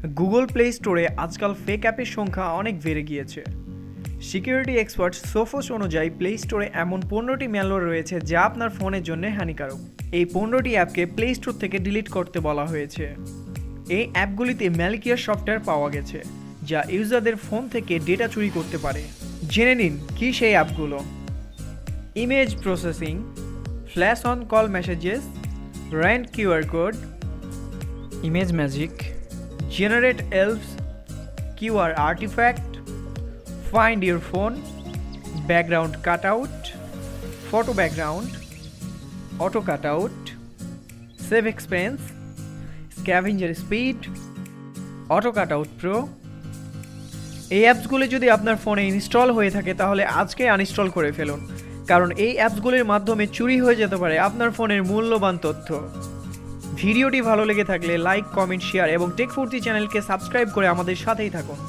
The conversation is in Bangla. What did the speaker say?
গুগল প্লে স্টোরে আজকাল ফেক অ্যাপের সংখ্যা অনেক বেড়ে গিয়েছে। সিকিউরিটি এক্সপার্ট সোফোস অনুযায়ী প্লে স্টোরে এমন 15টি ম্যালওয়্যার রয়েছে যা আপনার ফোনের জন্য হানিকারক। এই 15টি অ্যাপকে প্লে স্টোর থেকে ডিলিট করতে বলা হয়েছে। এই অ্যাপগুলিতে ম্যালিকিয়াস সফটওয়্যার পাওয়া গেছে যা ইউজারদের ফোন থেকে ডেটা চুরি করতে পারে। জেনে নিন কি সেই অ্যাপগুলো: image processing, flash on call messages, RAND QR code, image magic, generate elves, QR artifact, find your phone, background cutout, photo background, auto cutout, SavExpense, Scavenger Speed, auto cutout pro। এই অ্যাপসগুলি যদি আপনার ফোনে ইনস্টল হয়ে থাকে তাহলে আজকে আনইনস্টল করে ফেলুন, কারণ এই অ্যাপসগুলির মাধ্যমে চুরি হয়ে যেতে পারে আপনার ফোনের মূল্যবান তথ্য। ভিডিওটি ভালো লেগে থাকলে লাইক, কমেন্ট, শেয়ার এবং টেক ফুর্তি চ্যানেলকে সাবস্ক্রাইব করে আমাদের সাথেই থাকুন।